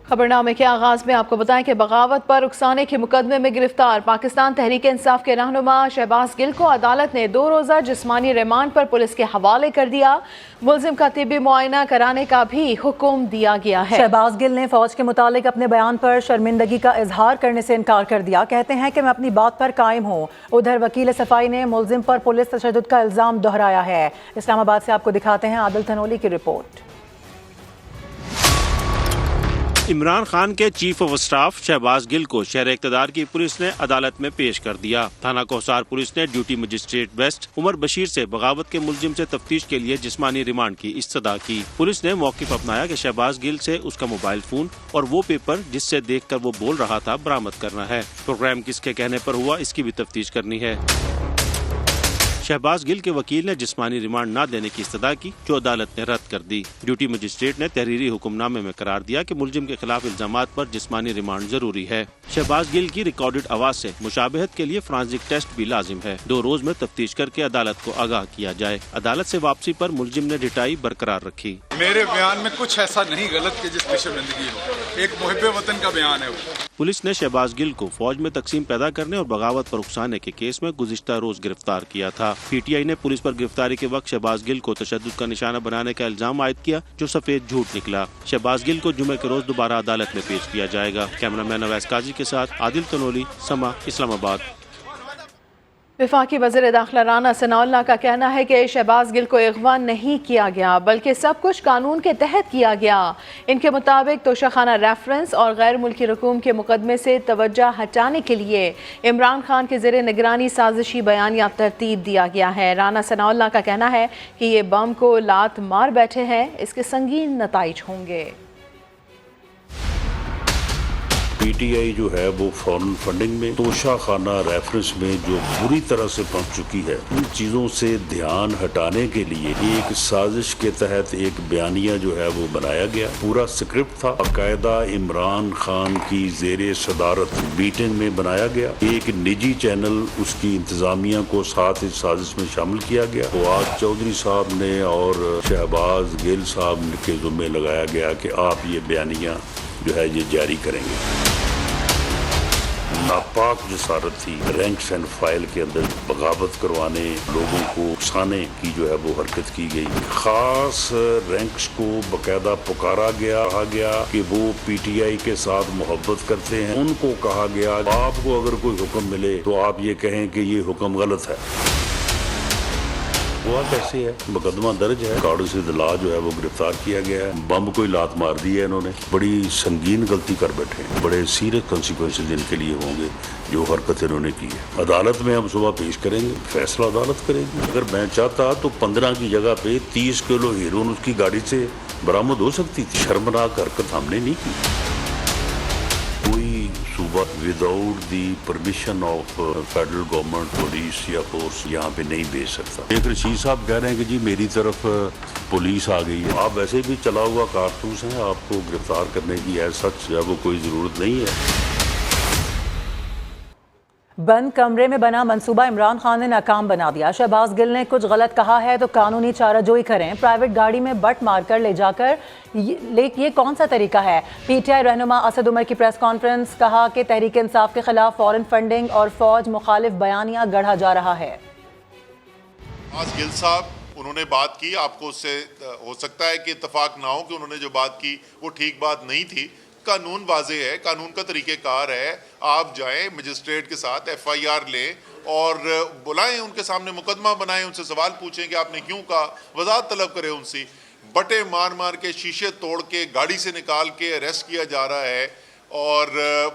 خبرنامے کے آغاز میں آپ کو بتائیں کہ بغاوت پر اکسانے کے مقدمے میں گرفتار پاکستان تحریک انصاف کے رہنما شہباز گل کو عدالت نے 2 روزہ جسمانی ریمانڈ پر پولیس کے حوالے کر دیا۔ ملزم کا طبی معائنہ کرانے کا بھی حکم دیا گیا ہے۔ شہباز گل نے فوج کے متعلق اپنے بیان پر شرمندگی کا اظہار کرنے سے انکار کر دیا۔ کہتے ہیں کہ میں اپنی بات پر قائم ہوں۔ ادھر وکیل صفائی نے ملزم پر پولیس تشدد کا الزام دہرایا ہے۔ اسلام آباد سے آپ کو دکھاتے ہیں عادل تنولی کی رپورٹ۔ عمران خان کے چیف آف اسٹاف شہباز گل کو شہر اقتدار کی پولیس نے عدالت میں پیش کر دیا۔ تھانہ کوہسار پولیس نے ڈیوٹی مجسٹریٹ ویسٹ عمر بشیر سے بغاوت کے ملزم سے تفتیش کے لیے جسمانی ریمانڈ کی استدعا کی۔ پولیس نے موقف اپنایا کہ شہباز گل سے اس کا موبائل فون اور وہ پیپر جس سے دیکھ کر وہ بول رہا تھا برآمد کرنا ہے۔ پروگرام کس کے کہنے پر ہوا اس کی بھی تفتیش کرنی ہے۔ شہباز گل کے وکیل نے جسمانی ریمانڈ نہ دینے کی استدعا کی، جو عدالت نے رد کر دی۔ ڈیوٹی مجسٹریٹ نے تحریری حکم نامے میں قرار دیا کہ ملزم کے خلاف الزامات پر جسمانی ریمانڈ ضروری ہے۔ شہباز گل کی ریکارڈڈ آواز سے مشابہت کے لیے فرانزک ٹیسٹ بھی لازم ہے۔ 2 روز میں تفتیش کر کے عدالت کو آگاہ کیا جائے۔ عدالت سے واپسی پر ملزم نے ڈٹائی برقرار رکھی۔ میرے بیان میں کچھ ایسا نہیں غلط کہ جس پہ شرمندگی ہو، ایک محب وطن کا بیان ہے وہ۔ پولیس نے شہباز گل کو فوج میں تقسیم پیدا کرنے اور بغاوت پر اکسانے کے کیس میں گزشتہ روز گرفتار کیا تھا۔ پی ٹی آئی نے پولیس پر گرفتاری کے وقت شہباز گل کو تشدد کا نشانہ بنانے کا الزام عائد کیا، جو سفید جھوٹ نکلا۔ شہباز گل کو جمعے کے روز دوبارہ عدالت میں پیش کیا جائے گا۔ کیمرہ مین اویس قاضی کے ساتھ عادل تنولی، سما، اسلام آباد۔ وفاقی وزیر داخلہ رانا ثناء اللہ کا کہنا ہے کہ شہباز گل کو اغوا نہیں کیا گیا بلکہ سب کچھ قانون کے تحت کیا گیا۔ ان کے مطابق توشہ ریفرنس اور غیر ملکی رقوم کے مقدمے سے توجہ ہٹانے کے لیے عمران خان کے زیر نگرانی سازشی بیانیہ ترتیب دیا گیا ہے۔ رانا ثناء اللہ کا کہنا ہے کہ یہ بم کو لات مار بیٹھے ہیں، اس کے سنگین نتائج ہوں گے۔ پی ٹی آئی جو ہے وہ فورن فنڈنگ میں توشہ خانہ ریفرنس میں جو بری طرح سے پہنچ چکی ہے، ان چیزوں سے دھیان ہٹانے کے لیے ایک سازش کے تحت ایک بیانیہ جو ہے وہ بنایا گیا۔ پورا سکرپٹ تھا، باقاعدہ عمران خان کی زیر صدارت میٹنگ میں بنایا گیا۔ ایک نجی چینل اس کی انتظامیہ کو ساتھ اس سازش میں شامل کیا گیا۔ فواد چودھری صاحب نے اور شہباز گل صاحب کے ذمہ لگایا گیا کہ آپ یہ بیانیہ جو ہے یہ جاری کریں گے۔ ناپاک جسارت تھی، رینکس اینڈ فائل کے اندر بغاوت کروانے، لوگوں کو اکسانے کی جو ہے وہ حرکت کی گئی۔ خاص رینکس کو باقاعدہ پکارا گیا، کہا گیا کہ وہ پی ٹی آئی کے ساتھ محبت کرتے ہیں۔ ان کو کہا گیا آپ کو اگر کوئی حکم ملے تو آپ یہ کہیں کہ یہ حکم غلط ہے۔ ہوا کیسے ہے؟ مقدمہ درج ہے، کارڈ سے دلا جو ہے وہ گرفتار کیا گیا ہے۔ بم کوئی لات مار دی ہے انہوں نے، بڑی سنگین غلطی کر بیٹھے ہیں، بڑے سیریس کنسیکوینسز ان کے لیے ہوں گے جو حرکت انہوں نے کی ہے۔ عدالت میں ہم صبح پیش کریں گے، فیصلہ عدالت کرے گی۔ اگر میں چاہتا تو 15 کی جگہ پہ 30 کلو ہیروئن اس کی گاڑی سے برآمد ہو سکتی تھی۔ شرمناک حرکت ہم نے نہیں کی۔ کوئی صوبہ without the permission of federal government police یا فورس یہاں پہ نہیں بھیج سکتا۔ ایک رشید صاحب کہہ رہے ہیں کہ جی میری طرف پولیس آ گئی ہے۔ آپ ویسے بھی چلا ہوا کارتوس ہیں، آپ کو گرفتار کرنے کی ایز سچ وہ کوئی ضرورت نہیں ہے۔ بند کمرے میں بنا منصوبہ عمران خان نے ناکام بنا دیا۔ شہباز گل نے کچھ غلط کہا ہے تو قانونی چارہ جوئی کریں، پرائیویٹ گاڑی میں بٹ مار کر لے جا کر، یہ کون سا طریقہ ہے؟ پی ٹی آئی رہنما اسد عمر کی پریس کانفرنس، کہا کہ تحریک انصاف کے خلاف فورن فنڈنگ اور فوج مخالف بیانیہ گڑھا جا رہا ہے۔ شہباز گل صاحب انہوں نے بات کی، آپ کو اس سے ہو سکتا ہے کہ اتفاق نہ ہو کہ انہوں نے جو بات کی وہ ٹھیک بات نہیں تھی۔ قانون واضح ہے، قانون کا طریقہ کار ہے، آپ جائیں مجسٹریٹ کے ساتھ ایف آئی آر لیں اور بلائیں، ان کے سامنے مقدمہ بنائیں، ان سے سوال پوچھیں کہ آپ نے کیوں کہا، وضاحت طلب کریں ان سے۔ بٹے مار مار کے، شیشے توڑ کے، گاڑی سے نکال کے اریسٹ کیا جا رہا ہے اور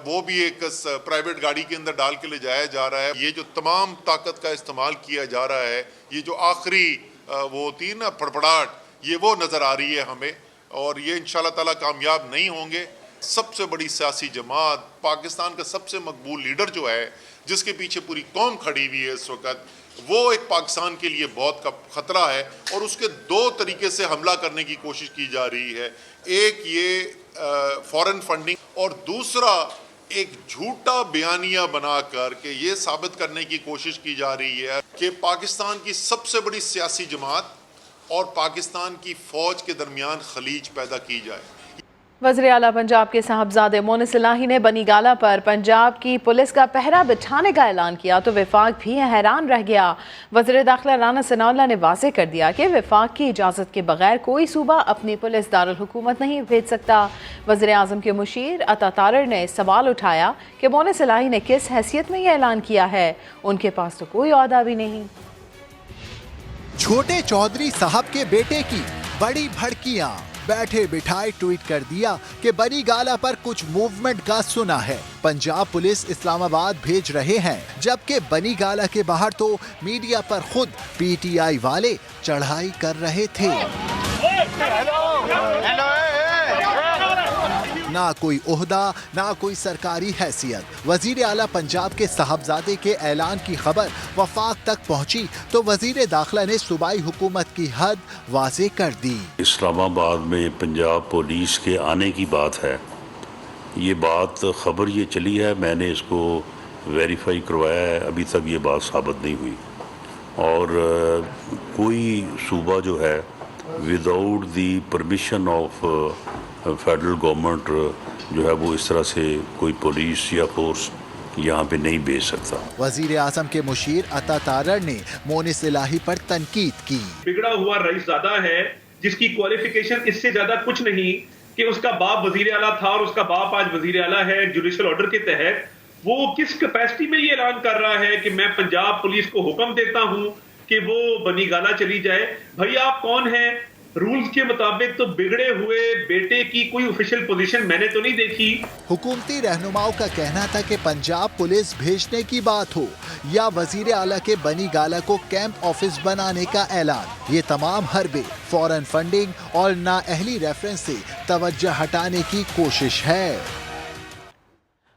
وہ بھی ایک پرائیویٹ گاڑی کے اندر ڈال کے لے جایا جا رہا ہے۔ یہ جو تمام طاقت کا استعمال کیا جا رہا ہے، یہ جو آخری وہ ہوتی ہے نا پھڑپڑاہٹ، یہ وہ نظر آ رہی ہے ہمیں، اور یہ انشاءاللہ تعالیٰ کامیاب نہیں ہوں گے۔ سب سے بڑی سیاسی جماعت، پاکستان کا سب سے مقبول لیڈر جو ہے، جس کے پیچھے پوری قوم کھڑی ہوئی ہے اس وقت، وہ ایک پاکستان کے لیے بہت خطرہ ہے، اور اس کے 2 طریقے سے حملہ کرنے کی کوشش کی جا رہی ہے۔ ایک یہ فورن فنڈنگ، اور دوسرا ایک جھوٹا بیانیہ بنا کر کے یہ ثابت کرنے کی کوشش کی جا رہی ہے کہ پاکستان کی سب سے بڑی سیاسی جماعت اور پاکستان کی فوج کے درمیان خلیج پیدا کی جائے۔ वज़ीर आला पंजाब के साहबजादे मोनिस इलाही ने बनी गाला पर पंजाब की पुलिस का पहरा बिठाने का ऐलान किया तो वफाक भी हैरान रह गया। वज़ीर दाखिला राना सनाउल्लाह ने वाज़ेह कर दिया कि वफाक की इजाज़त के बगैर कोई सूबा अपनी पुलिस दारुल हुकूमत नहीं भेज सकता। वज़ीर आज़म के मुशीर अता तारड़ ने सवाल उठाया कि मोनिस इलाही ने किस हैसियत में यह ऐलान किया है, उनके पास तो कोई ओहदा भी नहीं। छोटे चौधरी साहब के बेटे की बड़ी भड़कियां, बैठे बिठाए ट्वीट कर दिया कि बनी गाला पर कुछ मूवमेंट का सुना है, पंजाब पुलिस इस्लामाबाद भेज रहे हैं, जबकि बनी गाला के बाहर तो मीडिया पर खुद पीटीआई वाले चढ़ाई कर रहे थे। ना कोई ओहदा, ना कोई सरकारी हैसियत। वजीर आला पंजाब के साहबजादे के ऐलान की खबर वफाक तक पहुंची तो वजीर दाखिला ने सूबाई हुकूमत की हद वाज़ेह कर दी। इस्लामाबाद में पंजाब पुलिस के आने की बात है, ये बात खबर ये चली है, मैंने इसको वेरीफाई करवाया है, अभी तक ये बात साबित नहीं हुई। और कोई सूबा जो है without the permission of federal government जो है वो इस तरह से कोई पुलिस या फोर्स यहाँ पे नहीं भेज सकता। वजीर आजम के मुशीर अता तारड़ ने मोनिस इलाही पर तनकीद की। बिगड़ा हुआ रईसज़ादा है जिसकी क्वालिफिकेशन इससे ज्यादा कुछ नहीं कि उसका बाप वजीर आला था और उसका बाप आज वजीर आला है। जुडिशल ऑर्डर के तहत वो किस कैपेसिटी में ये ऐलान कर रहा है कि मैं पंजाब पुलिस को हुक्म देता हूं कि वो बनी गाला चली जाए। भाई आप कौन हैं? रूल्स के मुताबिक तो बिगड़े हुए बेटे की कोई ऑफिशियल पोजीशन मैंने तो नहीं देखी। हुकूमती रहनुमाओं का कहना था कि पंजाब पुलिस भेजने की बात हो या वजीर आला के बनी गाला को कैंप ऑफिस बनाने का ऐलान, ये तमाम हरबे फॉरेन फंडिंग और नाअहली रेफरेंस से तवज्जो हटाने की कोशिश है।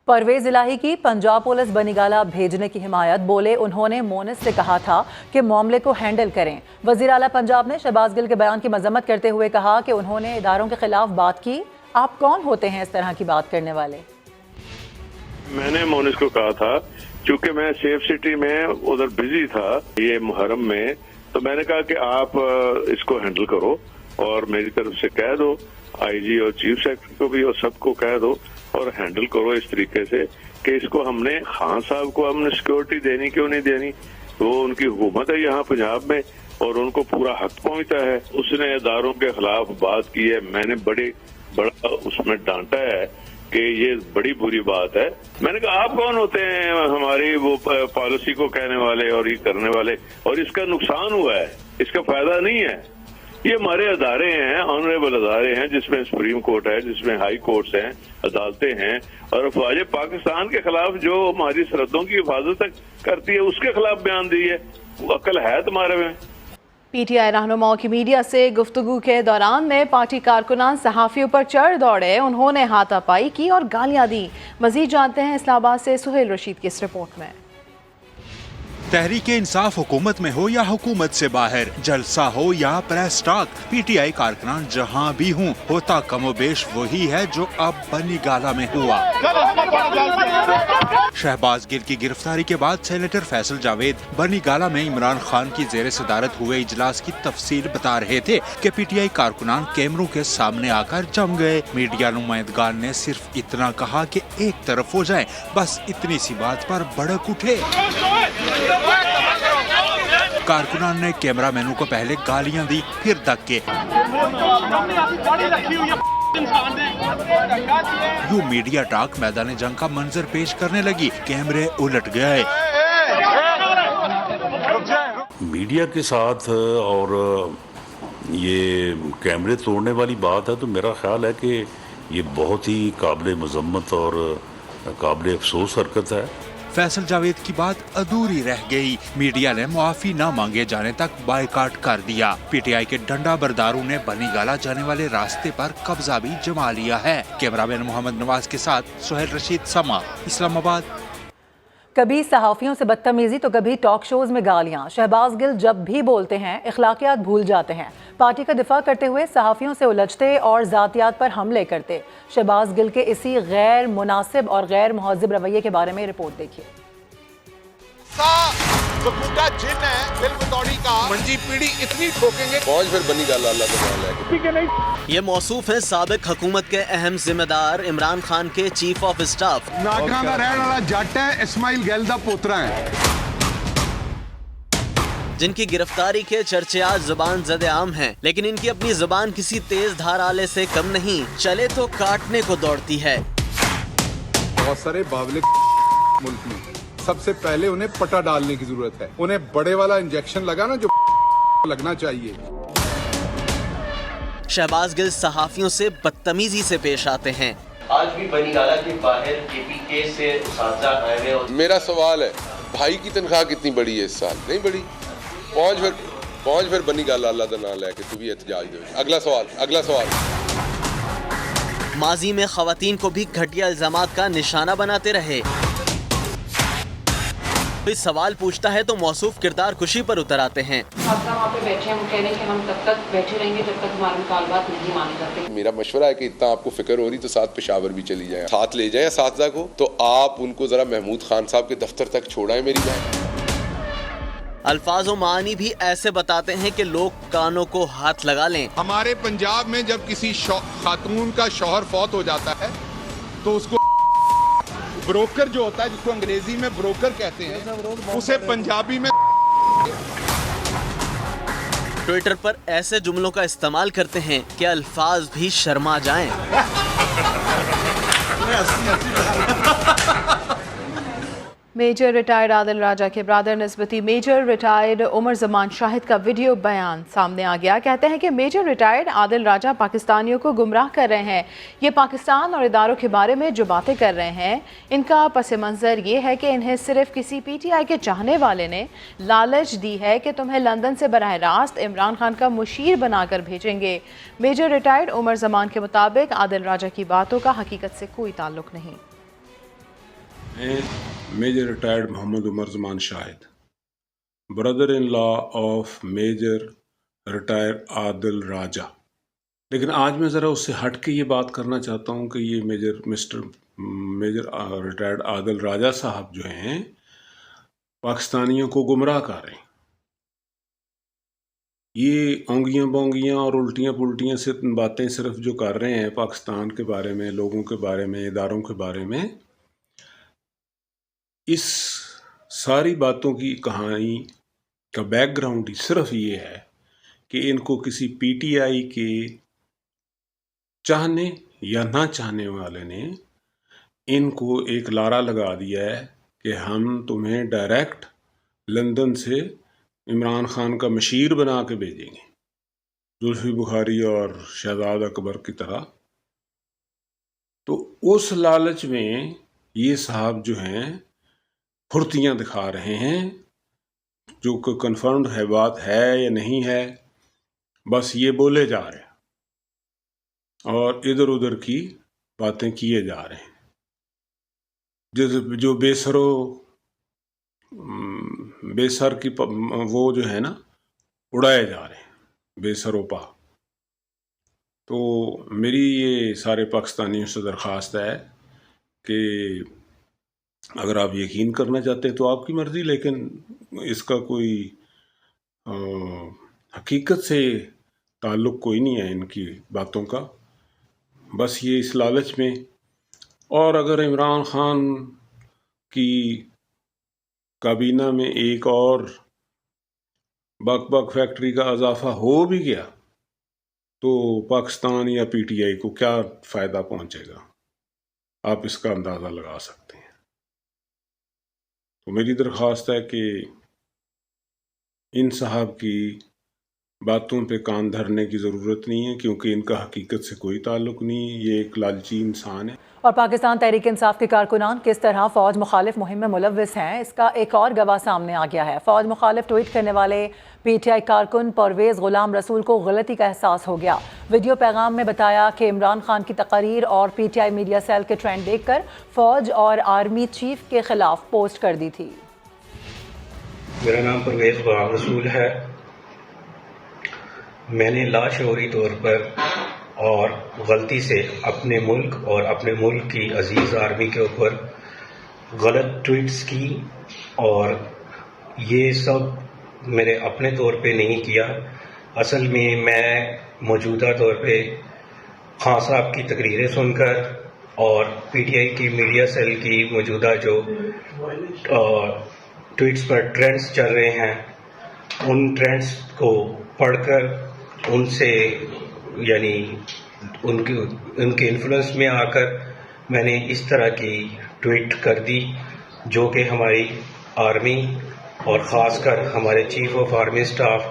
परवेज इलाही की पंजाब पुलिस बनीगाला भेजने की हिमायत, बोले उन्होंने मोनिस से कहा था कि मामले को हैंडल करें। वजीर आला पंजाब ने शहबाज गिल के बयान की मजम्मत करते हुए कहा कि उन्होंने इदारों के खिलाफ बात की। आप कौन होते हैं इस तरह की बात करने वाले? मैंने मोनिस को कहा था, चूंकि मैं सेफ सिटी में उधर बिजी था ये मुहर्रम में, तो मैंने कहा कि आप इसको हैंडल करो और मेरी तरफ से कह दो, आईजी और चीफ सेक्रेटरी को भी और सबको कह दो और हैंडल करो इस तरीके से कि इसको हमने खान साहब को हमने सिक्योरिटी देनी क्यों नहीं देनी, वो उनकी हुकूमत है यहाँ पंजाब में और उनको पूरा हक पहुंचता है। उसने इदारों के खिलाफ बात की है, मैंने बड़ा उसमें डांटा है कि ये बड़ी बुरी बात है। मैंने कहा आप कौन होते हैं हमारी वो पॉलिसी को कहने वाले और ये करने वाले, और इसका नुकसान हुआ है, इसका फायदा नहीं है। ये हमारे अदारे हैं, ऑनरेबल अदारे हैं, जिसमें सुप्रीम कोर्ट है, जिसमें हाई कोर्ट्स हैं, अदालतें हैं, और अफवाज पाकिस्तान के खिलाफ जो हमारी सरहदों की हिफाजत करती है उसके खिलाफ बयान दी है। अक्ल है तुम्हारे में? पीटीआई रहनुमाओं की मीडिया से गुफ्तगू के दौरान में पार्टी कारकुनान सहाफियों पर चढ़ दौड़े, उन्होंने हाथापाई की और गालियां दी। मजीद जानते हैं इस्लामाबाद से सुहेल रशीद की इस रिपोर्ट में। तहरीक इंसाफ हुकूमत में हो या हुकूमत से बाहर, जलसा हो या प्रेस टॉक, पीटीआई कारकुनान जहां भी हूं, होता कमोबेश वही है जो अब बनी गाला में हुआ। शहबाज गिल की गिरफ्तारी के बाद सेनेटर फैसल जावेद बनी गाला में इमरान खान की जेर सदारत हुए इजलास की तफसील बता रहे थे कि पीटीआई कारकुनान कैमरों के सामने आकर जम गए। मीडिया नुमाइंदगान ने सिर्फ इतना कहा कि एक तरफ हो जाए, बस इतनी सी बात पर भड़क उठे। कारकुनान ने कैमरामैनों को पहले गालियां दी, फिर धक्के। यूं मीडिया टॉक मैदान जंग का मंजर पेश करने लगी, कैमरे उलट गए। मीडिया के साथ और ये कैमरे तोड़ने वाली बात है, तो मेरा ख्याल है कि ये बहुत ही काबिल मजम्मत और काबिल अफसोस हरकत है। फैसल जावेद की बात अधूरी रह गई। मीडिया ने मुआफी न मांगे जाने तक बायकाट कर दिया। पीटीआई के डंडा बरदारों ने बनी गाला जाने वाले रास्ते पर कब्जा भी जमा लिया है। कैमरामैन मोहम्मद नवाज के साथ सुहेल रशीद, समा, इस्लामाबाद। कभी सहाफियों से बदतमीजी तो कभी टॉक शोज में गालियां। शहबाज गिल जब भी बोलते हैं इखलाकियात भूल जाते हैं। पार्टी का दिफा करते हुए सहाफियों से उलझते और जातियात पर हमले करते। शहबाज गिल के इसी गैर मुनासिब और गैर मुहज़्ज़िब रवैये के बारे में रिपोर्ट देखिए। बकूटा जिन है दिल बतौड़ी का मंजी पीढ़ी इतनी ठोकेंगे पहुंच फिर बनी गल अल्लाह को मान लेके ये मौसूफ है साबिक हुकूमत के अहम जिम्मेदार इमरान खान के चीफ ऑफ स्टाफ। नागरा का रहने वाला जट है, इस्माइल गैल दा पोतरा है, जिनकी गिरफ्तारी के चर्चे आज जुबान ज़द-ए-आम हैं, लेकिन इनकी अपनी जुबान किसी तेज धार आले से कम नहीं, चले तो काटने को दौड़ती है। बहुत सारे बावले मुल्क में सबसे पहले उन्हें पटा डालने की जरूरत है, उन्हें बड़े वाला इंजेक्शन लगा ना जो लगना चाहिए। शहबाज गिल सहाफियों से बदतमीजी से पेश आते हैं। आज भी बनी गाला के बाहर केपीके से उसातिज़ा आए हुए और मेरा सवाल है भाई की तनख्वाह कितनी बड़ी है इस साल? नहीं बड़ी। पहुंच फिर बनी गल अल्लाह का नाम लेके तू भी एहतजाज दे। अगला सवाल माजी में खवातीन को भी घटिया इल्जामात का निशाना बनाते रहे। कोई सवाल पूछता है तो मौसूफ किरदार कुशी पर उतर आते हैं। आप वहाँ पे बैठे हैं, वो कह रहे हैं कि हम तब तक बैठे रहेंगे जब तक हमारे मुतालबात नहीं माने जाते। मेरा मशवरा है कि इतना आपको फिक्र हो रही तो साथ पेशावर भी चली जाए, साथ ले जाए असातिज़ा को, तो आप उनको जरा महमूद खान साहब के दफ्तर तक छोड़ाएं मेरी बहन। अल्फाज और मानी भी ऐसे बताते हैं कि लोग कानों को हाथ लगा लें। हमारे पंजाब में जब किसी खातून का शौहर फौत हो जाता है तो उसको ब्रोकर जो होता है, जिसको अंग्रेजी में ब्रोकर कहते हैं, उसे पंजाबी में ट्विटर पर ऐसे जुमलों का इस्तेमाल करते हैं कि अल्फाज भी शर्मा जाएं। मेजर रिटायर्ड आदिल राजा के ब्रदर निस्बती मेजर रिटायर्ड उमर जमान शाहिद का वीडियो बयान सामने आ गया। कहते हैं कि मेजर रिटायर्ड आदिल राजा पाकिस्तानियों को गुमराह कर रहे हैं। ये पाकिस्तान और इदारों के बारे में जो बातें कर रहे हैं, इनका पस मंज़र ये है कि इन्हें सिर्फ किसी PTI के चाहने वाले ने लालच दी है कि तुम्हें लंदन से बराह रास्त इमरान खान का मुशीर बनाकर भेजेंगे। मेजर रिटायर्ड उमर जमान के मुताबिक आदिल राजा की बातों का हकीकत से कोई ताल्लुक नहीं। Major retired Muhammad Umar Zaman Shahid, brother in law of major retired Adil Raja. लेकिन आज मैं ज़रा उससे हट के ये बात करना चाहता हूँ कि ये मेजर रिटायर्ड आदिल राजा साहब जो हैं पाकिस्तानियों को गुमराह कर रहे हैं। ये ओंगियाँ बोंगियाँ और उल्टियाँ पुल्टियाँ से बातें सिर्फ जो कर रहे हैं पाकिस्तान के बारे में, लोगों के बारे में, इदारों के बारे में, इस सारी बातों की कहानी का बैकग्राउंड ही सिर्फ ये है कि इनको किसी PTI के चाहने या ना चाहने वाले ने इनको एक लारा लगा दिया है कि हम तुम्हें डायरेक्ट लंदन से इमरान खान का मशीर बना के भेजेंगे, जुल्फी बुखारी और शहजाद अकबर की तरह। तो उस लालच में ये साहब जो हैं फुर्तियाँ दिखा रहे हैं, जो कि कन्फर्म्ड है बात है या नहीं है, बस ये बोले जा रहे हैं और इधर उधर की बातें किए जा रहे हैं। जो बेसर की वो जो है ना उड़ाए जा रहे हैं, बेसरोपा। तो मेरी ये सारे पाकिस्तानियों से दरख्वास्त है कि अगर आप यकीन करना चाहते हैं तो आपकी मर्ज़ी, लेकिन इसका कोई हकीकत से ताल्लुक़ कोई नहीं है इनकी बातों का। बस ये इस लालच में, और अगर इमरान खान की काबीना में एक और बक फैक्ट्री का इजाफा हो भी गया तो पाकिस्तान या PTI को क्या फ़ायदा पहुंचेगा, आप इसका अंदाज़ा लगा सकते हैं। तो मेरी दरख्वास्त है कि इन साहब की बातों पे कान धरने की ज़रूरत नहीं है, क्योंकि इनका हकीकत से कोई ताल्लुक़ नहीं है। ये एक लालची इंसान है। और पाकिस्तान तहरीक इंसाफ के कारकुनान किस तरह फ़ौज मुखालिफ मुहिम में मुलव्वस हैं, इसका एक और गवाह सामने आ गया है। फ़ौज मुखालिफ ट्वीट करने वाले PTI कारकुन परवेज़ गुलाम रसूल को गलती का एहसास हो गया। वीडियो पैगाम में बताया कि इमरान खान की तकरीर और PTI मीडिया सेल के ट्रेंड देखकर फ़ौज और आर्मी चीफ के खिलाफ पोस्ट कर दी थी। मेरा नाम परवेज़ गुलाम रसूल है। मैंने लाशऊरी तौर पर और गलती से अपने मुल्क और अपने मुल्क की अजीज़ आर्मी के ऊपर गलत ट्वीट्स की और یہ سب میرے اپنے طور پہ نہیں کیا. اصل میں موجودہ طور پہ خان صاحب کی تقریریں سن کر اور پی ٹی آئی کی میڈیا سیل کی موجودہ جو ٹویٹس پر ٹرینڈز چل رہے ہیں ان ٹرینڈز کو پڑھ کر ان سے یعنی ان کے انفلوئنس میں آ کر میں نے اس طرح کی ٹویٹ کر دی جو کہ ہماری آرمی اور خاص کر ہمارے chief of army staff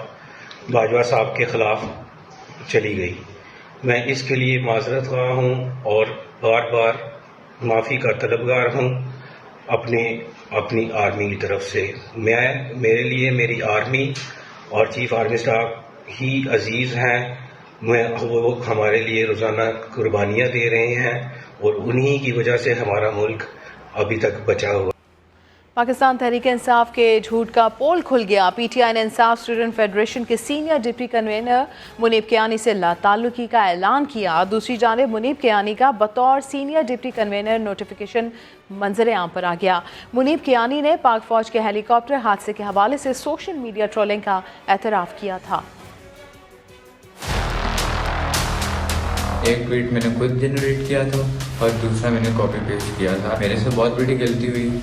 Bajwa صاحب کے خلاف چلی گئی. میں اس کے لیے معذرت خواہ ہوں اور بار بار معافی کا طلبگار ہوں اپنی آرمی کی طرف سے. میرے لیے میری آرمی اور چیف آرمی اسٹاف ہی عزیز ہیں. وہ ہمارے لیے روزانہ قربانیاں دے رہے ہیں اور انہی کی وجہ سے ہمارا ملک ابھی تک بچا ہوا. پاکستان تحریک انصاف کے جھوٹ کا پول کھل گیا. پی ٹی آئی نے انصاف اسٹوڈنٹ فیڈریشن کے سینئر ڈپٹی کنوینر منیب کیانی سے لا تعلقی کا اعلان کیا. دوسری جانب منیب کیانی کا بطور سینئر ڈپٹی کنوینر نوٹیفیکیشن منظر عام پر آ گیا. منیب کیانی نے پاک فوج کے ہیلی کاپٹر حادثے کے حوالے سے سوشل میڈیا ٹرولنگ کا اعتراف کیا تھا. ایک ٹویٹ میں نے خود جنریٹ کیا تھا اور دوسرا میں نے کاپی پیسٹ کیا تھا. میرے سے بہت بڑی غلطی ہوئی.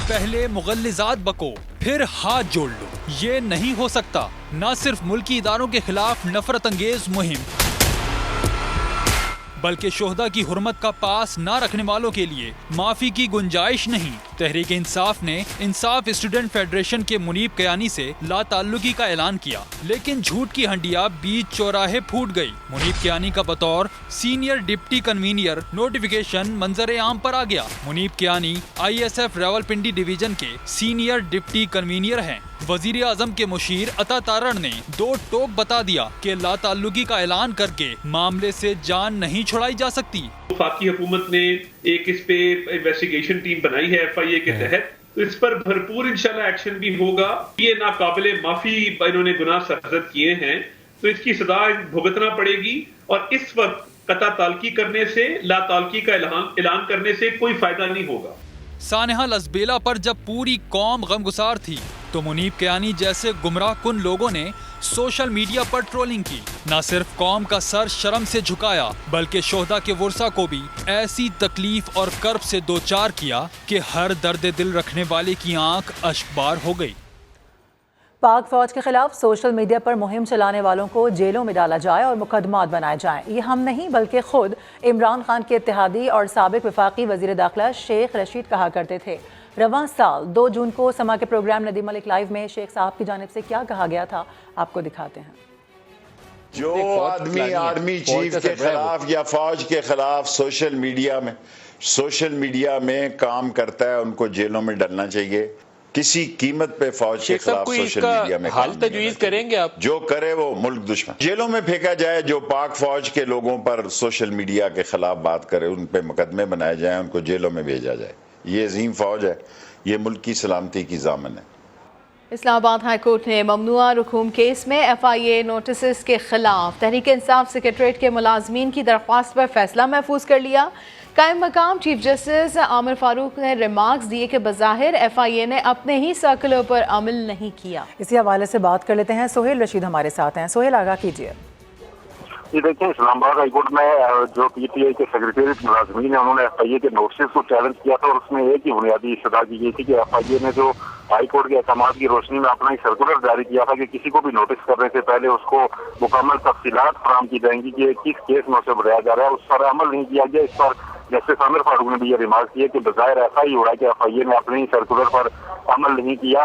پہلے مغلظات بکو پھر ہاتھ جوڑ لو، یہ نہیں ہو سکتا. نہ صرف ملکی اداروں کے خلاف نفرت انگیز مہم بلکہ شہداء کی حرمت کا پاس نہ رکھنے والوں کے لیے معافی کی گنجائش نہیں. تحریک انصاف نے انصاف اسٹوڈنٹ فیڈریشن کے منیب کیانی سے لا تعلقی کا اعلان کیا، لیکن جھوٹ کی ہنڈیا بیچ چوراہے پھوٹ گئی. منیب کیانی کا بطور سینئر ڈپٹی کنوینر نوٹیفیکیشن منظر عام پر آ گیا. Munib Kayani I S F Rawalpindi division کے سینئر ڈپٹی کنوینر ہیں. وزیر اعظم کے مشیر عطا تارڑ نے دو ٹوک بتا دیا کہ لا تعلقی کا اعلان کر کے معاملے سے جان نہیں چھڑائی جا سکتی. وفاقی حکومت نے ایک اس پہ انویسٹیگیشن ٹیم بنائی ہے ایف آئی اے کے تحت، تو اس پر بھرپور انشاءاللہ ایکشن بھی ہوگا. یہ ناقابل معافی انہوں نے گناہ سرزد کیے ہیں تو اس کی سزا بھگتنا پڑے گی. اور اس وقت قطع تعلقی کرنے سے، لا تعلقی کا اعلان کرنے سے کوئی فائدہ نہیں ہوگا. سانحہ لزبیلا پر جب پوری قوم غمگسار تھی تو منیب کیانی جیسے گمراہ کن لوگوں نے سوشل میڈیا پر ٹرولنگ کی. نہ صرف قوم کا سر شرم سے جھکایا بلکہ شہداء کے ورثاء کو بھی ایسی تکلیف اور کرب سے دوچار کیا کہ ہر درد دل رکھنے والے کی آنکھ اشکبار ہو گئی. پاک فوج کے خلاف سوشل میڈیا پر مہم چلانے والوں کو جیلوں میں ڈالا جائے اور مقدمات بنائے جائیں. یہ ہم نہیں بلکہ خود عمران خان کے اتحادی اور سابق وفاقی وزیر داخلہ شیخ رشید کہا کرتے تھے. رواں سال 2 جون کو سما کے پروگرام ندیم ملک لائیو میں شیخ صاحب کی جانب سے کیا کہا گیا تھا آپ کو دکھاتے ہیں. جو آدمی آرمی چیف کے خلاف یا فوج کے خلاف سوشل میڈیا میں کام کرتا ہے ان کو جیلوں میں ڈالنا چاہیے. کسی قیمت پہ فوج کے خلاف سوشل میڈیا میں حل تجویز کریں گے آپ؟ جو کرے وہ ملک دشمن. جیلوں میں پھینکا جائے. جو پاک فوج کے لوگوں پر سوشل میڈیا کے خلاف بات کرے ان پہ مقدمے بنائے جائیں، ان کو جیلوں میں بھیجا جائے. یہ عظیم فوج ہے، یہ ملک کی سلامتی کی ضامن ہے. اسلام آباد ہائی کورٹ نے ممنوعہ رکوم کیس میں ایف آئی اے نوٹسز کے خلاف تحریک انصاف سیکریٹریٹ کے ملازمین کی درخواست پر فیصلہ محفوظ کر لیا. قائم مقام چیف جسٹس عامر فاروق نے ریمارکس دیے کہ بظاہر ایف آئی اے نے اپنے ہی سرکلر پر عمل نہیں کیا. اسی حوالے سے بات کر لیتے ہیں. سہیل رشید ہمارے ساتھ ہیں. سہیل آگاہ کیجیے. یہ دیکھیں اسلام آباد ہائی کورٹ میں جو پی ٹی آئی کے سیکریٹریٹ ملازمین ہیں انہوں نے ایف آئی اے کے نوٹسز کو چیلنج کیا تھا اور اس میں ایک ہی بنیادی استدعا کی گئی تھی کہ ایف آئی اے نے جو ہائی کورٹ کے احکامات کی روشنی میں اپنا ہی سرکولر جاری کیا تھا کہ کسی کو بھی نوٹس کرنے سے پہلے اس کو مکمل تفصیلات فراہم کی جائیں گی کہ کس کیس میں اسے بتایا جا رہا ہے. اس پر عمل نہیں کیا گیا. اس پر جسٹس عامر فاروق نے بھی یہ ریمارک کیا کہ بظاہر ایسا ہی ہو رہا ہے کہ ایف آئی اے نے اپنے ہی سرکولر پر عمل نہیں کیا.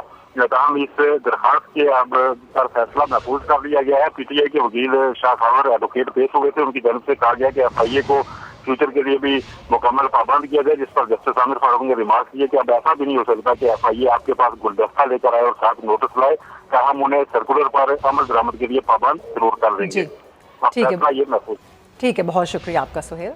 تاہم اس درخواست کے اب پر فیصلہ محفوظ کر لیا گیا ہے. پی ٹی آئی کے وکیل شاہ خاور ایڈوکیٹ پیش ہوئے تھے. ان کی جانب سے کہا گیا کہ ایف آئی اے کو فیوچر کے لیے بھی مکمل پابند کیا جائے. جس پر جسٹس عامر فاروق نے ریمارک کیا کہ اب ایسا بھی نہیں ہو سکتا کہ ایف آئی اے آپ کے پاس گلدستہ لے کر آئے اور ساتھ نوٹس لائے. ہم انہیں سرکولر پر عمل درآمد کے لیے پابند ضرور کر دیں گے. یہ محفوظ. ٹھیک ہے، بہت شکریہ آپ کا سہیل.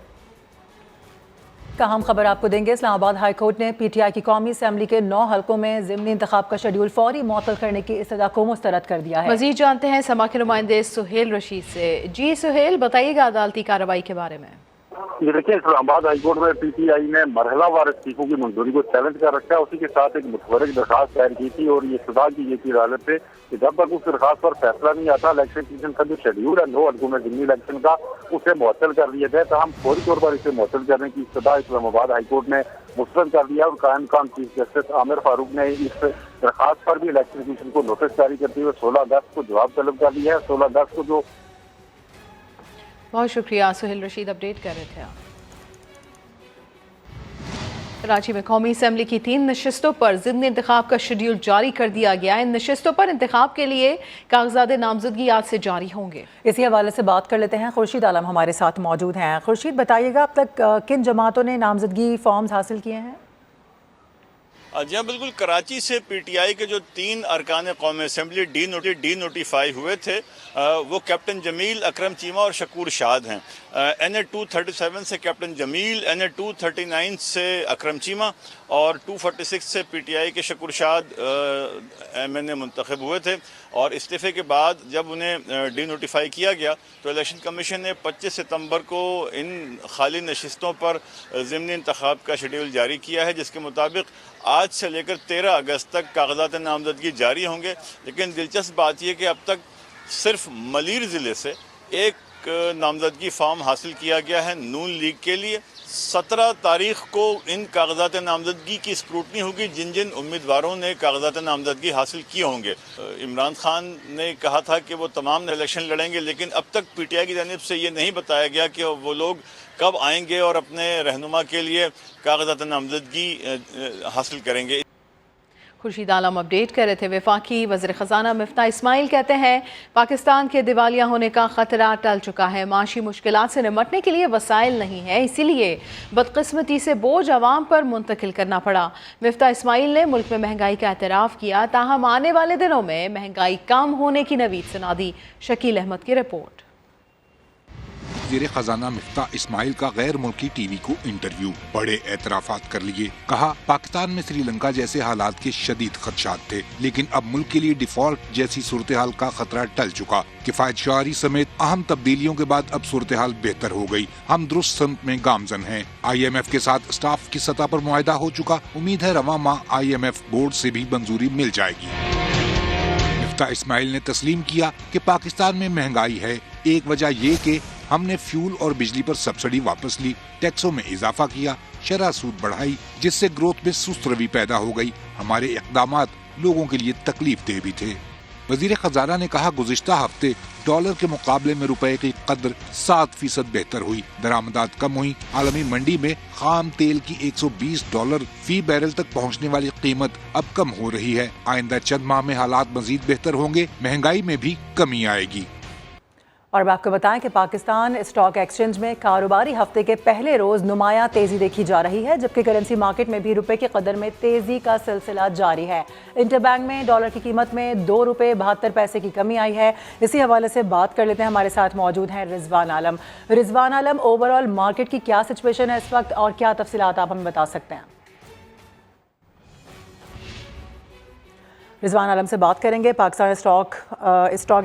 اہم خبر آپ کو دیں گے. اسلام آباد ہائی کورٹ نے پی ٹی آئی کی قومی اسمبلی کے 9 حلقوں میں ضمنی انتخاب کا شیڈول فوری معطل کرنے کی استدعا کو مسترد کر دیا ہے. مزید جانتے ہیں سما کے نمائندے سہیل رشید سے. جی سہیل، بتائیے گا عدالتی کارروائی کے بارے میں. ये देखिए, इस्लामाबाद हाईकोर्ट में पीटीआई ने मरहलावार इस्तीफों की मंजूरी को चैलेंज कर रखा है। उसी के साथ एक मुतवरक दरखास्त दायर की थी और ये सदा की गई थी अदालत से कि जब तक उस दरखास्त पर फैसला नहीं आता, इलेक्शन कमीशन का जो शेड्यूल है नो आर्गुमेंट जिमनी इलेक्शन का, उसे मुअत्तल कर दिया जाए। तो हम फौरी तौर पर इसे मुअत्तल करने की सदा इस्लामाबाद हाईकोर्ट ने मुस्तरद कर दिया और कायम मकाम चीफ जस्टिस आमिर फारूक ने इस दरखास्त पर भी इलेक्शन कमीशन को नोटिस जारी करते हुए 16 अगस्त को जवाब तलब कर दिया है। 16 अगस्त को जो बहुत शुक्रिया सुहेल रशीद, अपडेट कर रहे थे आप। कराची में कौमी असम्बली की 3 नशस्तों पर ज़िम्नी इंतखाब का शेड्यूल जारी कर दिया गया है। इन नशस्तों पर इंतखाब के लिए कागजात नामजदगी आज से जारी होंगे। इसी हवाले से बात कर लेते हैं, खुर्शीद आलम हमारे साथ मौजूद हैं। खुर्शीद, बताइएगा अब तक किन जमातों ने नामजदगी फॉर्म्स हासिल किए हैं? जी हाँ, बिल्कुल। कराची से पीटीआई के जो 3 अरकान कौमी असम्बली डी नोटिफाई हुए थे वो कैप्टन जमील, अकरम चीमा और शकूर शाद हैं। NA 237 से कैप्टन जमील, NA 239 से अकरम चीमा और 246 से पीटीआई के शकूर शाद MNA मुंतखब हुए थे। और इस्तीफ़े के बाद जब उन्हें डी नोटिफाई किया गया तो इलेक्शन कमीशन ने 25 सितंबर को इन खाली नशिस्तों पर ज़िमनी इंतखाब का शेड्यूल जारी किया है, जिसके मुताबिक आज से लेकर 13 अगस्त तक कागजात नामजदगी जारी होंगे। लेकिन दिलचस्प बात यह कि अब तक सिर्फ मलीर ज़िले से एक नामजदगी फॉर्म हासिल किया गया है नून लीग के लिए। 17 तारीख को इन कागजात नामजदगी की स्क्रूटनी होगी जिन जिन उम्मीदवारों ने कागजात नामजदगी हासिल किए होंगे। इमरान खान ने कहा था कि वो तमाम इलेक्शन लड़ेंगे, लेकिन अब तक पीटीआई की जानिब से ये नहीं बताया गया कि वो लोग कब आएंगे और अपने रहनुमा के लिए कागजात नामजदगी हासिल करेंगे। खुर्शीद आलम अपडेट कर रहे थे। वफाकी वज़ीर ख़ज़ाना मिफ्ता इस्माइल कहते हैं पाकिस्तान के दिवालिया होने का ख़तरा टल चुका है, माशी मुश्किलात से निमटने के लिए वसाइल नहीं है, इसीलिए बदकिस्मती से बोझ अवाम पर मुंतकिल करना पड़ा। मिफ्ता इस्माइल ने मुल्क में महंगाई का एतराफ़ किया, ताहम आने वाले दिनों में महंगाई कम होने की नवीद सुना दी। शकील अहमद की रिपोर्ट। वज़ीर ख़ज़ाना मिफ्ता इस्माइल का गैर मुल्की टीवी को इंटरव्यू, बड़े एतराफ़ात कर लिए। कहा पाकिस्तान में श्रीलंका जैसे हालात के शदीद खदशात थे, लेकिन अब मुल्क के लिए डिफॉल्ट जैसी सूरत हाल का खतरा टल चुका। किफायत शआरी समेत अहम तब्दीलियों के बाद अब सूरत हाल बेहतर हो गई। हम दुरुस्त समत में गामजन हैं। IMF के साथ स्टाफ की सतह पर मुआहदा हो चुका। उम्मीद है रवां माह IMF बोर्ड से भी मंजूरी मिल जाएगी। मिफ्ता इस्माइल ने तस्लीम किया कि पाकिस्तान में महंगाई है, एक वजह ये कि हमने फ्यूल और बिजली पर सब्सिडी वापस ली, टैक्सों में इजाफा किया, शरह सूद बढ़ाई, जिससे ग्रोथ में सुस्त रवि पैदा हो गई। हमारे इक़दामात लोगों के लिए तकलीफ देह भी थे। वज़ीर ख़ज़ाना ने कहा गुज़िश्ता हफ्ते डॉलर के मुकाबले में रुपए की कदर 7% बेहतर हुई, दरामदात कम हुई। आलमी मंडी में खाम तेल की $120 फी बैरल तक पहुँचने वाली कीमत अब कम हो रही है। आइंदा चंद माह में हालात मजीद बेहतर होंगे, महंगाई में भी कमी आएगी। और अब आपको बताएं कि पाकिस्तान स्टॉक एक्सचेंज में कारोबारी हफ्ते के पहले रोज नुमाया तेजी देखी जा रही है, जबकि करेंसी मार्केट में भी रुपए की कदर में तेजी का सिलसिला जारी है। इंटरबैंक में डॉलर की कीमत में ₹2.72 की कमी आई है। इसी हवाले से बात कर लेते हैं, हमारे साथ मौजूद हैं रिजवान आलम। रिजवान आलम, ओवरऑल मार्केट की क्या सिचुएशन है इस वक्त और क्या तफसीलात आप हमें बता सकते हैं? रिजवान आलम से बात करेंगे। पाकिस्तान स्टॉक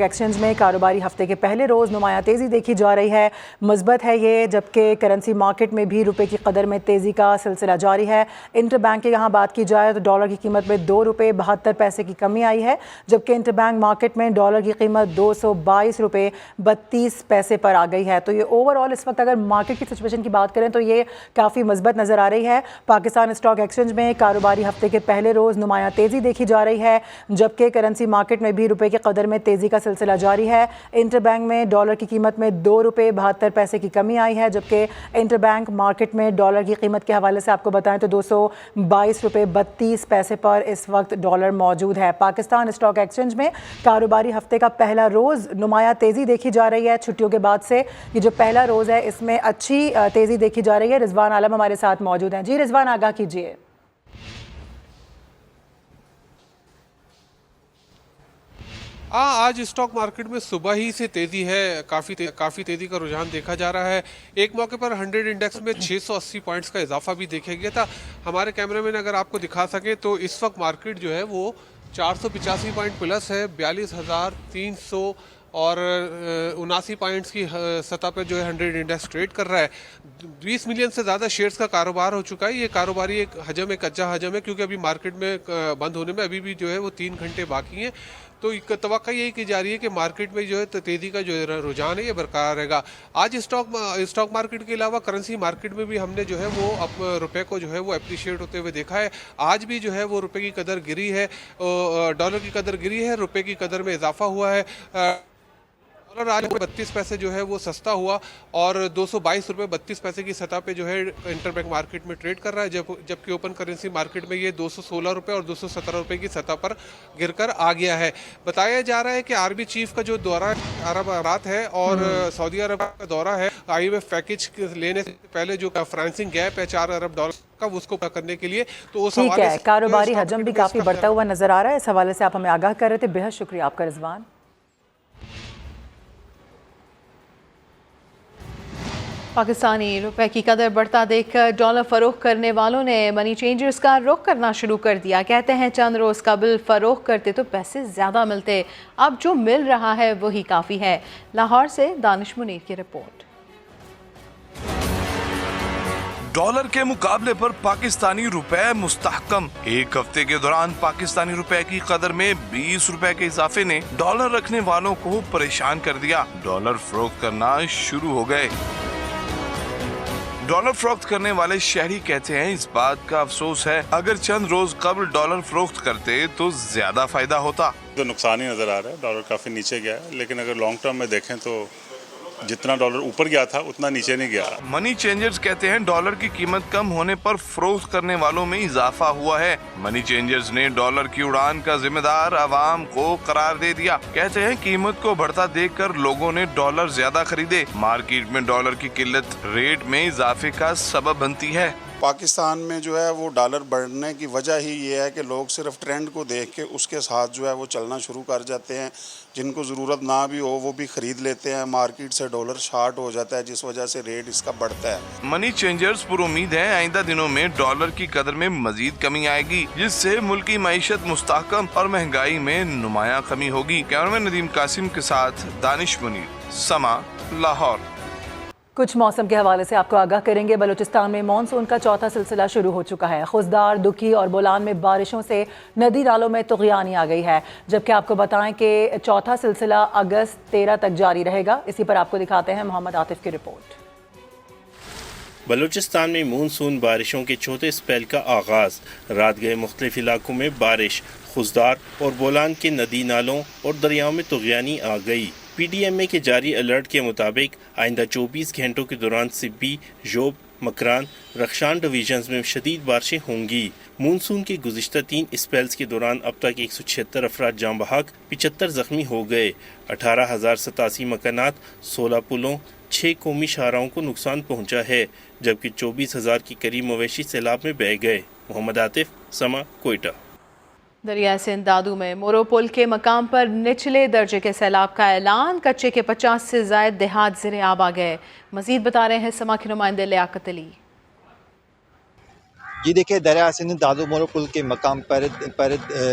एक्सचेंज में कारोबारी हफ्ते के पहले रोज़ नुमाया तेज़ी देखी जा रही है, मज़बूत है ये, जबकि करेंसी मार्केट में भी रुपए की कदर में तेज़ी का सिलसिला जारी है। इंटरबैंक की यहाँ बात की जाए तो डॉलर की कीमत में ₹2.72 की कमी आई है, जबकि इंटरबैंक मार्केट में डॉलर की कीमत $222.32 पर आ गई है। तो ये ओवरऑल इस वक्त अगर मार्केट की सिचुएशन की बात करें तो ये काफ़ी मज़बूत नज़र आ रही है। पाकिस्तान स्टॉक एक्सचेंज में कारोबारी हफ्ते के पहले रोज़ नुमाया तेज़ी देखी जा रही है, जबकि करेंसी मार्केट में भी रुपए की कदर में तेज़ी का सिलसिला जारी है। इंटरबैंक में डॉलर की कीमत में ₹2.72 की कमी आई है, जबकि इंटरबैंक मार्केट में डॉलर की कीमत के हवाले से आपको बताएं तो $222.32 पर इस वक्त डॉलर मौजूद है। पाकिस्तान स्टॉक एक्सचेंज में कारोबारी हफ्ते का पहला रोज़ नुमाया तेज़ी देखी जा रही है। छुट्टियों के बाद से ये जो पहला रोज़ है इसमें अच्छी तेज़ी देखी जा रही है। रिजवान आलम हमारे साथ मौजूद हैं। जी रिजवान, आगाह कीजिए। आज स्टॉक मार्केट में सुबह ही से तेज़ी है, काफ़ी तेज़ी का रुझान देखा जा रहा है। एक मौके पर 100 इंडेक्स में 680 पॉइंट्स का इजाफा भी देखा गया था। हमारे कैमरामैन अगर आपको दिखा सके तो इस वक्त मार्केट जो है वो 485 पॉइंट प्लस है, 42,300 और 79 पॉइंट्स की सतह पर जो है 100 इंडेक्स ट्रेड कर रहा है। 20 मिलियन से ज़्यादा शेयर्स का कारोबार हो चुका है। ये कारोबारी एक हजम है, कच्चा हजम है, क्योंकि अभी मार्केट में बंद होने में अभी भी जो है वो 3 घंटे बाकी हैं। तो तवक्का यही की जा रही है कि मार्केट में जो है तेज़ी का जो रुझान है ये बरकरार रहेगा। आज स्टॉक मार्केट के अलावा करेंसी मार्केट में भी हमने जो है वो रुपए को जो है वो अप्रिशिएट होते हुए देखा है। आज भी जो है वो रुपए की कदर गिरी है, डॉलर की कदर गिरी है, रुपए की कदर में इजाफा हुआ है। डॉलर आज 32 पैसे जो है वो सस्ता हुआ और 222 रुपये 32 पैसे की सतह पे जो है इंटरबैंक मार्केट में ट्रेड कर रहा है, जबकि ओपन करेंसी मार्केट में ये 216 रुपये और 217 रुपये की सतह पर गिरकर आ गया है। बताया जा रहा है कि आरबी चीफ का जो दौरा अरब अमारात है और सऊदी अरब का दौरा है, IMF पैकेज लेने से पहले जो फाइनेंसिंग गैप है 4 अरब डॉलर का, उसको करने के लिए, तो उस ठीक है, कारोबारी हजम भी काफ़ी बढ़ता हुआ नजर आ रहा है। इस हवाले से आप हमें आगाह कर रहे थे, बेहद शुक्रिया आपका रिजवान। पाकिस्तानी रुपए की कदर बढ़ता देखकर डॉलर फरोख्त करने वालों ने मनी चेंजर्स का रुख करना शुरू कर दिया। कहते हैं चंद रोज़ कबल फरोख्त करते तो पैसे ज़्यादा मिलते, अब जो मिल रहा है वही काफ़ी है। लाहौर से दानिश मुनीर की रिपोर्ट। डॉलर के मुकाबले पर पाकिस्तानी रुपए मुस्तहकम। एक हफ्ते के दौरान पाकिस्तानी रुपए की कदर में 20 रुपए के इजाफे ने डॉलर रखने वालों को परेशान कर दिया। डॉलर फरोख्त करना शुरू हो गए। डॉलर फरोख्त करने वाले शहरी कहते हैं इस बात का अफसोस है, अगर चंद रोज कबल डॉलर फरोख्त करते तो ज्यादा फायदा होता। तो नुकसान ही नजर आ रहा है, डॉलर काफी नीचे गया है, लेकिन अगर लॉन्ग टर्म में देखें तो जितना डॉलर ऊपर गया था उतना नीचे नहीं गया। मनी चेंजर्स कहते हैं डॉलर की कीमत कम होने पर फरोख्त करने वालों में इजाफा हुआ है। मनी चेंजर्स ने डॉलर की उड़ान का जिम्मेदार आवाम को करार दे दिया। कहते हैं कीमत को बढ़ता देखकर लोगों ने डॉलर ज्यादा खरीदे। मार्केट में डॉलर की किल्लत रेट में इजाफे का सबब बनती है। पाकिस्तान में जो है वो डॉलर बढ़ने की वजह ही ये है कि लोग सिर्फ ट्रेंड को देख के उसके साथ जो है वो चलना शुरू कर जाते हैं। जिनको ज़रूरत ना भी हो वो भी खरीद लेते हैं, मार्केट से डॉलर शॉर्ट हो जाता है, जिस वजह से रेट इसका बढ़ता है। मनी चेंजर्स पर उम्मीद है आइंदा दिनों में डॉलर की कदर में मजीद कमी आएगी, जिससे मुल्क की मईशत मुस्तहकम और महंगाई में नुमायां कमी होगी। कैमरामैन नदीम कासिम के साथ दानिश मुनीर, समा, लाहौर। कुछ मौसम के हवाले से आपको आगाह करेंगे। बलूचिस्तान में मानसून का चौथा सिलसिला शुरू हो चुका है। खुशदार, दुखी और बोलान में बारिशों से नदी नालों में तुग़यानी आ गई है, जबकि आपको बताएं कि चौथा सिलसिला अगस्त 13 तक जारी रहेगा। इसी पर आपको दिखाते हैं मोहम्मद आतिफ की रिपोर्ट। बलूचिस्तान में मानसून बारिशों के चौथे स्पेल का आगाज़। रात गए मुख्तलिफ इलाकों में बारिश, खुशदार और बोलान के नदी नालों और दरियाओं में तुग़यानी आ गई। PDMA के जारी अलर्ट के मुताबिक आइंदा 24 घंटों के दौरान सिब्बी, जोब, मकरान, रखशान डिवीजन्स में शदीद बारिशें होंगी। मानसून के गुज़िश्ता 3 स्पेल्स के दौरान अब तक 176 अफराद जाँ बहक, 75 जख्मी हो गए। 18,087 मकानात, 16 पुलों, 6 कौमी शाहराहों को नुकसान पहुँचा है, जबकि 24,000 के करीब मवेशी सैलाब में बह गए। मोहम्मद आतिफ, समा, कोयटा। दरिया सिंध दादू में मोरो पुल के मकाम पर निचले दर्जे के सैलाब का ऐलान। कच्चे के 50 से ज़ायद देहात ज़ेरे आब आ गए। मजीद बता रहे हैं समा के नुमाइंदे लियाकत अली। जी देखिए, दरिया सिंध दादू मोरो पुल के मकाम पर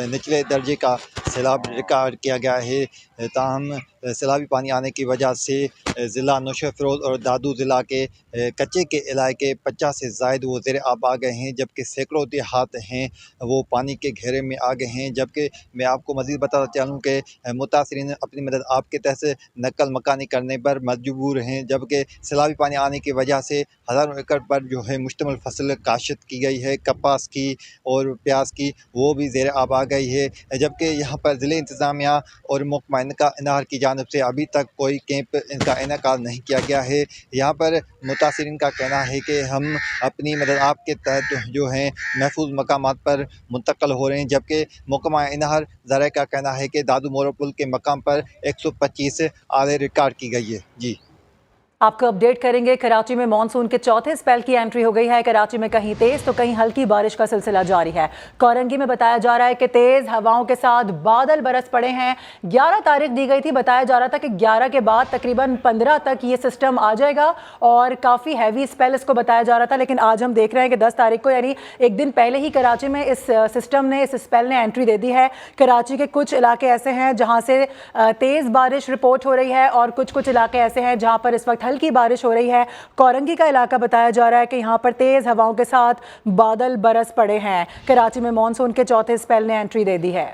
निचले दर्जे का सैलाब रिकॉर्ड किया गया है। ताहम सैलाबी पानी आने की वजह से ज़िला नौशेफ़रोज़ और दादू ज़िला के कच्चे के इलाके 50 से ज़ायद वो ज़ेर आब आ गए हैं, जबकि सैकड़ों देहात हैं वो पानी के घेरे में आ गए हैं। जबकि मैं आपको मज़ीद बताता चलूँ कि मुतासरीन अपनी मदद आपके तहत से नकल मकानी करने पर मजबूर हैं, जबकि सैलाबी पानी आने की वजह से हज़ारों एकड़ पर जो है मुश्तमिल फसल काश्त की गई है, कपास की और प्याज की, वो भी ज़ेर आब आ गई है। जबकि यहाँ पर ज़िले इंतज़ामिया और महकमा इनार की जानिब से अभी तक कोई कैंप इनका इनेकाद नहीं किया गया है। यहाँ पर मुतासरीन का कहना है कि हम अपनी मदद आपके तहत जो हैं महफूज मकामात पर मुंतकिल हो रहे हैं, जबकि महकमा इनार ज़राए का कहना है कि दादू मोरो पुल के मकाम पर 125 आले रिकॉर्ड की गई है। जी, آپ کو اپڈیٹ کریں گے. کراچی میں مانسون کے چوتھے سپیل کی انٹری ہو گئی ہے. کراچی میں کہیں تیز تو کہیں ہلکی بارش کا سلسلہ جاری ہے. کورنگی میں بتایا جا رہا ہے کہ تیز ہواؤں کے ساتھ بادل برس پڑے ہیں. 11 تاریخ دی گئی تھی, بتایا جا رہا تھا کہ 11 کے بعد تقریباً 15 تک یہ سسٹم آ جائے گا اور کافی ہیوی سپیل اس کو بتایا جا رہا تھا. لیکن آج ہم دیکھ رہے ہیں کہ 10 تاریخ کو یعنی ایک دن پہلے ہی کراچی میں اس سسٹم نے, اس سپیل نے انٹری دے دی ہے. کراچی کے کچھ علاقے ایسے ہیں جہاں سے تیز بارش رپورٹ ہو رہی ہے اور کچھ علاقے ایسے ہیں جہاں پر اس وقت ہلکی بارش ہو رہی ہے. کورنگی کا علاقہ بتایا جا رہا ہے کہ یہاں پر تیز ہواؤں کے ساتھ بادل برس پڑے ہیں. کراچی میں مانسون کے چوتھے سپیل نے انٹری دے دی ہے.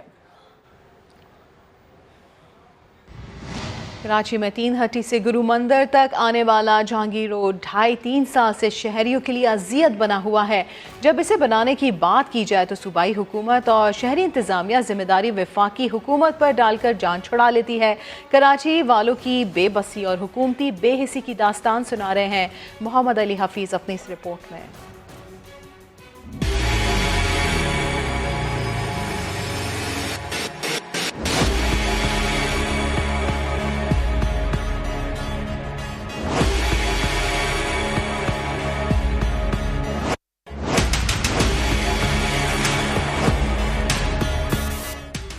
کراچی میں 3 ہٹی سے گرو مندر تک آنے والا جہانگیر روڈ 2.5-3 سال سے شہریوں کے لیے اذیت بنا ہوا ہے. جب اسے بنانے کی بات کی جائے تو صوبائی حکومت اور شہری انتظامیہ ذمہ داری وفاقی حکومت پر ڈال کر جان چھڑا لیتی ہے. کراچی والوں کی بے بسی اور حکومتی بے حسی کی داستان سنا رہے ہیں محمد علی حفیظ اپنی اس رپورٹ میں.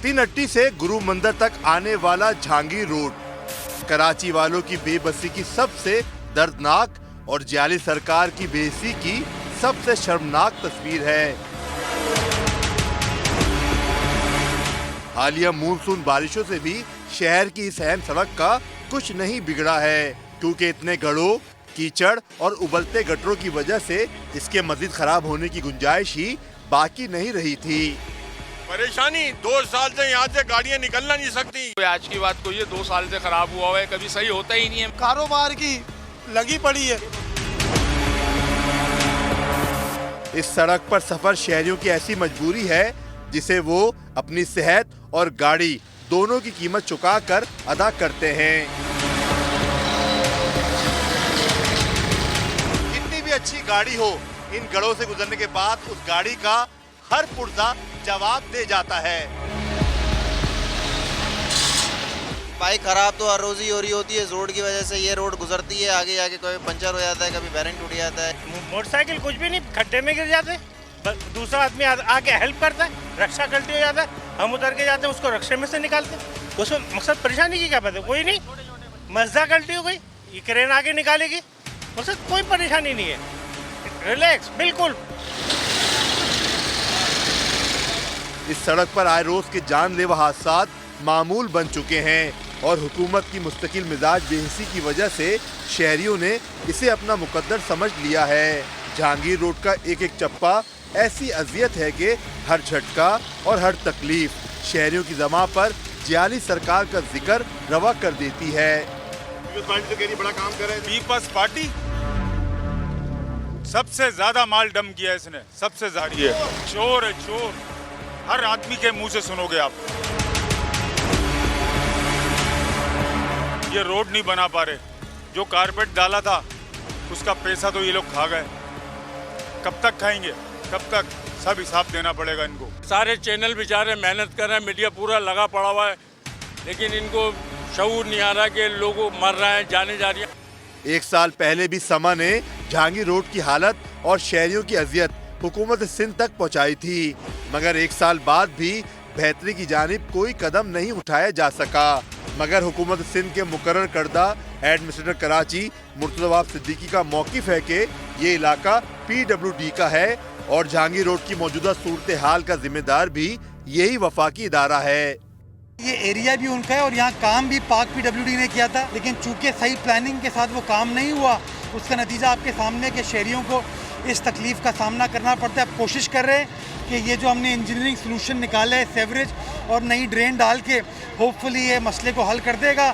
تین ہٹی سے گرو مندر تک آنے والا جہانگیر روڈ کراچی والوں کی بے بسی کی سب سے دردناک اور جعلی سرکار کی بے حسی کی سب سے شرمناک تصویر ہے. حالیہ مونسون بارشوں سے بھی شہر کی اس اہم سڑک کا کچھ نہیں بگڑا ہے, کیونکہ اتنے گڑھوں, کیچڑ اور ابلتے گٹروں کی وجہ سے اس کے مزید خراب ہونے کی گنجائش ہی باقی نہیں رہی تھی. پریشانی 2 سال سے یہاں سے گاڑیاں نکلنا نہیں سکتی. آج کی بات کو یہ 2 سال سے خراب ہوا ہے, کبھی صحیح ہوتا ہی نہیں ہے. کاروبار کی لگی پڑی ہے. اس سڑک پر سفر شہریوں کی ایسی مجبوری ہے جسے وہ اپنی صحت اور گاڑی دونوں کی قیمت چکا کر ادا کرتے ہیں. کتنی بھی اچھی گاڑی ہو, ان گڑھوں سے گزرنے کے بعد اس گاڑی کا ہر پرزہ جواب دے جاتا ہے. بائک خراب تو ہر روز ہی ہو رہی ہوتی ہے. اس روڈ کی وجہ سے یہ روڈ گزرتی ہے, آگے کوئی پنچر ہو جاتا ہے, کبھی بیرنگ ٹوٹ جاتا ہے. موٹر سائیکل کچھ بھی نہیں, کھڈے میں گر جاتے, دوسرا آدمی آ کے ہیلپ کرتا ہے, رکشا غلطی ہو جاتا ہے, ہم اتر کے جاتے ہیں, اس کو رکشے میں سے نکالتے ہیں. اس میں مقصد پریشانی کی کیا بات ہے, کوئی نہیں. مزدہ غلطی ہو گئی, یہ کرین آگے نکالے گی, مقصد کوئی پریشانی نہیں ہے, ریلیکس بالکل. اس سڑک پر آئے روز کے جان لیوا حادثات معمول بن چکے ہیں اور حکومت کی مستقل مزاج بے حسی کی وجہ سے شہریوں نے اسے اپنا مقدر سمجھ لیا ہے. جہانگیر روڈ کا ایک چپا ایسی اذیت ہے کہ ہر جھٹکا اور ہر تکلیف شہریوں کی زبان پر جعلی سرکار کا ذکر روا کر دیتی ہے. بڑا کام کر رہے ہیں. پیپلز پارٹی سب سے زیادہ مال ڈم کیا ہے اس نے, سب سے زیادہ. یہ چور ہے, چور. ہر آدمی کے منہ سے سنو گے آپ. یہ روڈ نہیں بنا پا رہے, جو کارپیٹ ڈالا تھا اس کا پیسہ تو یہ لوگ کھا گئے. کب تک کھائیں گے, کب تک؟ سب حساب دینا پڑے گا ان کو. سارے چینل بیچارے محنت کر رہے ہیں, میڈیا پورا لگا پڑا ہوا ہے, لیکن ان کو شعور نہیں آ رہا کہ لوگ مر رہے ہیں, جانے جا رہی ہیں. 1 سال پہلے بھی سما نے جہانگیر روڈ کی حالت اور شہریوں کی اذیت حکومت سندھ تک پہنچائی تھی, مگر 1 سال بعد بھی بہتری کی جانب کوئی قدم نہیں اٹھایا جا سکا. مگر حکومت سندھ کے مقرر کردہ ایڈمنسٹریٹر کراچی مرتضی وہاب صدیقی کا موقف ہے کہ یہ علاقہ PWD کا ہے اور جہانگیر روڈ کی موجودہ صورتحال کا ذمہ دار بھی یہی وفاقی ادارہ ہے. یہ ایریا بھی ان کا ہے اور یہاں کام بھی پاک PWD نے کیا تھا, لیکن چونکہ صحیح پلاننگ کے ساتھ وہ کام نہیں ہوا, اس کا نتیجہ آپ کے سامنے کہ شہریوں کو اس تکلیف کا سامنا کرنا پڑتا ہے. اب کوشش کر رہے ہیں کہ یہ جو ہم نے انجینئرنگ سلوشن نکالا ہے, سیوریج اور نئی ڈرین ڈال کے ہوپ فلی یہ مسئلے کو حل کر دے گا.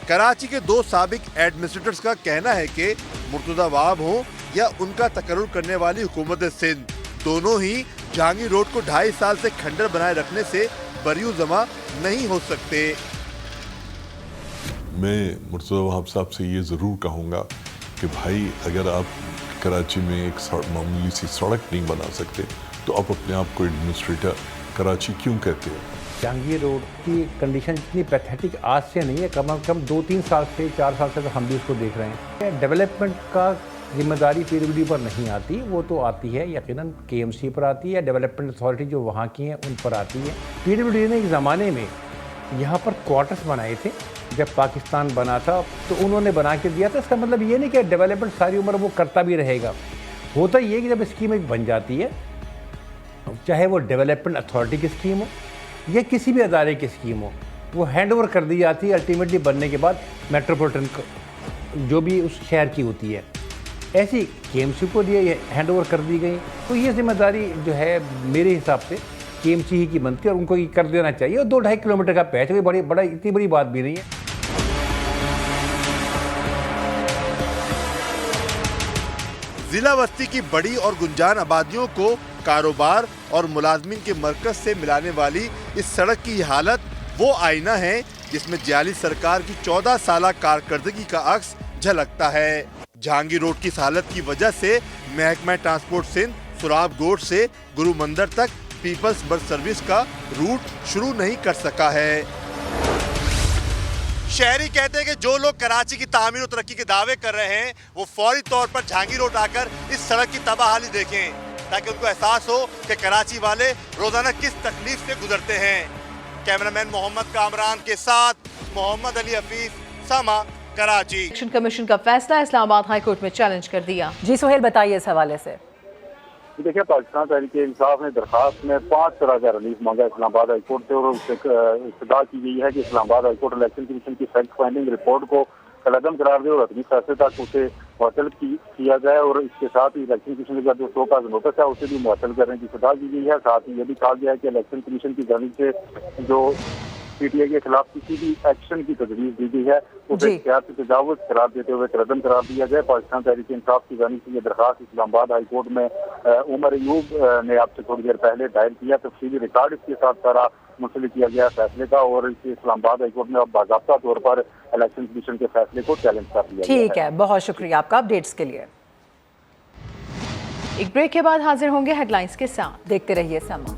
کراچی کے 2 سابق ایڈمنسٹریٹرز کا کہنا ہے کہ مرتضی وہاب ہوں یا ان کا تقرر کرنے والی حکومت سندھ, دونوں ہی جہانگیر روڈ کو 2.5 سال سے کھنڈر بنائے رکھنے سے بریو زماں نہیں ہو سکتے. میں مرتضی وہاب صاحب سے یہ ضرور کہوں گا کہ بھائی اگر آپ کراچی میں ایک معمولی سی سڑک نہیں بنا سکتے تو آپ اپنے آپ کو ایڈمنسٹریٹر کراچی کیوں کہتے ہو؟ जहांगीर रोड की कंडीशन इतनी पैथेटिक आज से नहीं है, कम से कम 2-3 साल से 4 साल से तो हम भी उसको देख रहे हैं। डेवलपमेंट का जिम्मेदारी पीडब्ल्यूडी पर नहीं आती, वो तो आती है यकीनन केएमसी पर आती है, डेवलपमेंट अथॉरिटी जो वहाँ की हैं उन पर आती है। पीडब्ल्यूडी ने एक ज़माने में यहाँ पर क्वार्टर्स बनाए थे, जब पाकिस्तान बना था तो उन्होंने बना के दिया था। इसका मतलब ये नहीं कि डेवलपमेंट सारी उम्र वो करता भी रहेगा। होता ये कि जब स्कीम एक बन जाती है, चाहे वो डेवलपमेंट अथॉरिटी की स्कीम हो या किसी भी अदारे की स्कीम हो, वो हैंड ओवर कर दी जाती है अल्टीमेटली बनने के बाद मेट्रोपॉलिटन जो भी उस शहर की होती है। ऐसी केएमसी को लिए हैंड ओवर कर दी गई, तो ये जिम्मेदारी जो है मेरे हिसाब से केएमसी ही की बनती है और उनको ये कर देना चाहिए। और 2-2.5 किलोमीटर का पैच है, बड़ा इतनी बड़ी बात भी नहीं है। जिला बस्ती की बड़ी और गुंजान आबादियों को कारोबार और मुलाजमीन के मरकज से मिलाने वाली इस सड़क की हालत वो आईना है जिसमें जाली सरकार की 14 साल कारकर्दगी का अक्स झलकता है। जहांगीर रोड की इस हालत की वजह से महकमा ट्रांसपोर्ट सिंध सुराब गोड से गुरु मंदिर तक पीपल्स बस सर्विस का रूट शुरू नहीं कर सका है। शहरी कहते हैं कि जो लोग कराची की तामीर और तरक्की के दावे कर रहे हैं वो फौरी तौर पर जहांगीर रोड आकर इस सड़क की तबाहाली देखें, ताकि उनको एहसास हो कि कराची वाले रोजाना किस तकलीफ से गुजरते हैं। कैमरामैन मोहम्मद कामरान के साथ मोहम्मद अली हफीज, समा, कराची। इलेक्शन कमीशन का फैसला इस्लामाबाद हाई कोर्ट में चैलेंज कर दिया। जी सुहेल बताइए इस हवाले से। देखिए, पाकिस्तान तहरीक इंसाफ ने दरखास्त में 5 तरह का रिलीफ मांगा इस्लामाबाद हाई कोर्ट से और उससे इस्तदा की गई है कि Islamabad high court election commission की फैक्ट फाइंडिंग रिपोर्ट को कलअदम करार दे और अदमी फैसले तक उसे मुअत्तल किया जाए और इसके साथ ही इलेक्शन कमीशन का जो शो का नोटिस है उसे भी मुअत्तल करने की इस्तदा की गई है। साथ ही ये भी कहा गया है कि इलेक्शन कमीशन की जानिब से जो पीटीआई के खिलाफ किसी भी एक्शन की तजवीज़ दी गई है उसे इख्तियार से तजावुज़ करार देते हुए कलअदम करार दिया जाए। पाकिस्तान तहरीक इंसाफ की जानिब से ये दरखास्त इस्लामाबाद हाई कोर्ट में उमर अयूब ने आपसे थोड़ी देर पहले दायर किया। तफसीली रिकॉर्ड इसके साथ सारा मुंसलिक किया गया फैसले का और इसे इस्लामाबाद हाई कोर्ट में अब बाकायदा तौर पर इलेक्शन कमीशन के फैसले को चैलेंज कर दिया गया है। ठीक है, बहुत शुक्रिया आपका अपडेट्स के लिए। एक ब्रेक के बाद हाजिर होंगे हेडलाइंस के साथ, देखते रहिए समा।